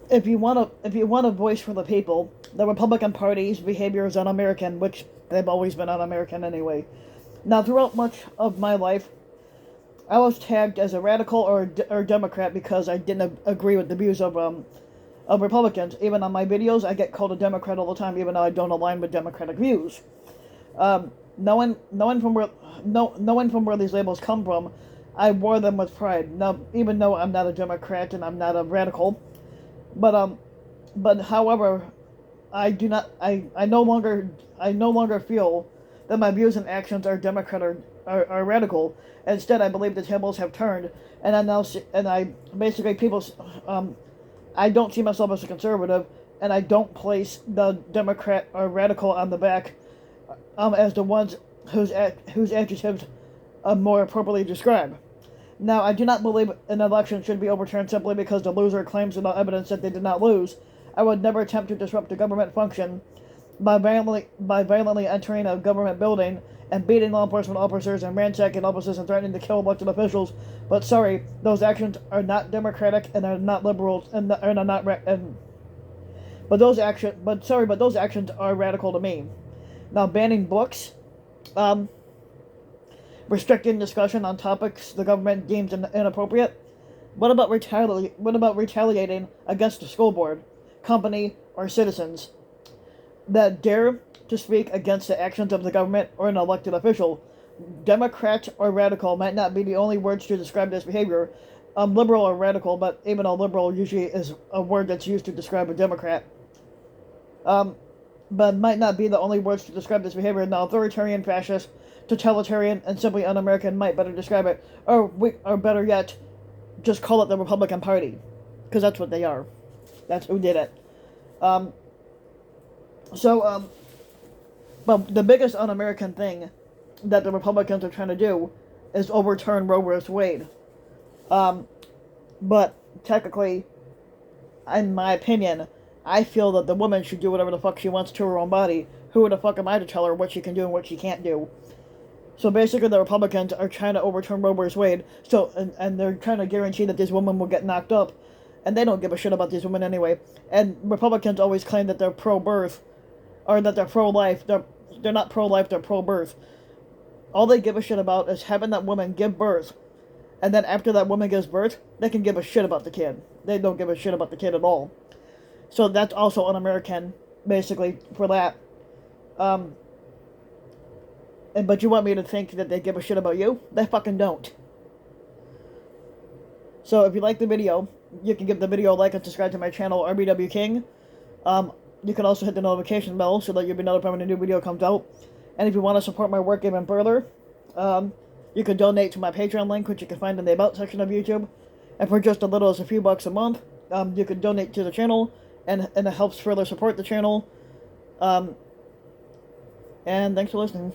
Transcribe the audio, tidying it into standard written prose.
if you want a voice for the people, the Republican Party's behavior is un-American, which they've always been un-American anyway. Now, throughout much of my life, I was tagged as a radical or Democrat because I didn't agree with the views of Republicans. Even on my videos, I get called a Democrat all the time, even though I don't align with Democratic views. Knowing from where knowing from where these labels come from, I wore them with pride. Now, even though I'm not a Democrat and I'm not a radical, but however, I no longer feel that my views and actions are Democrat or radical. Instead, I believe the tables have turned, and I basically I don't see myself as a conservative, and I don't place the Democrat or radical on the back as the ones whose adjectives more appropriately describe. Now, I do not believe an election should be overturned simply because the loser claims without evidence that they did not lose. I would never attempt to disrupt a government function by violently entering a government building and beating law enforcement officers and ransacking offices and threatening to kill elected officials. But sorry, those actions are not democratic and are not liberal and are not but those actions are radical to me. Now, banning books, restricting discussion on topics the government deems inappropriate. What about retaliating against the school board, company, or citizens that dare to speak against the actions of the government or an elected official? Democrat or radical might not be the only words to describe this behavior. Liberal or radical, but even a liberal usually is a word that's used to describe a Democrat. But might not be the only words to describe this behavior. Now, authoritarian, fascist, totalitarian, and simply un-American might better describe it, or better yet, just call it the Republican Party, because that's what they are. That's who did it. But the biggest un-American thing that the Republicans are trying to do is overturn Roe vs. Wade. But technically, in my opinion, I feel that the woman should do whatever the fuck she wants to her own body. Who the fuck am I to tell her what she can do and what she can't do? So basically, the Republicans are trying to overturn Roe vs. Wade. And they're trying to guarantee that these women will get knocked up, and they don't give a shit about these women anyway. And Republicans always claim that they're pro-birth, or that they're pro-life. They're not pro-life. They're pro-birth. All they give a shit about is having that woman give birth, and then after that woman gives birth, they can give a shit about the kid. They don't give a shit about the kid at all. So that's also un-American, basically, for that. But you want me to think that they give a shit about you? They fucking don't. So if you like the video, you can give the video a like and subscribe to my channel, RBW King. You can also hit the notification bell so that you'll be notified when a new video comes out. And if you want to support my work even further, you can donate to my Patreon link, which you can find in the About section of YouTube. And for just as little as a few bucks a month, you can donate to the channel, and it helps further support the channel. And thanks for listening.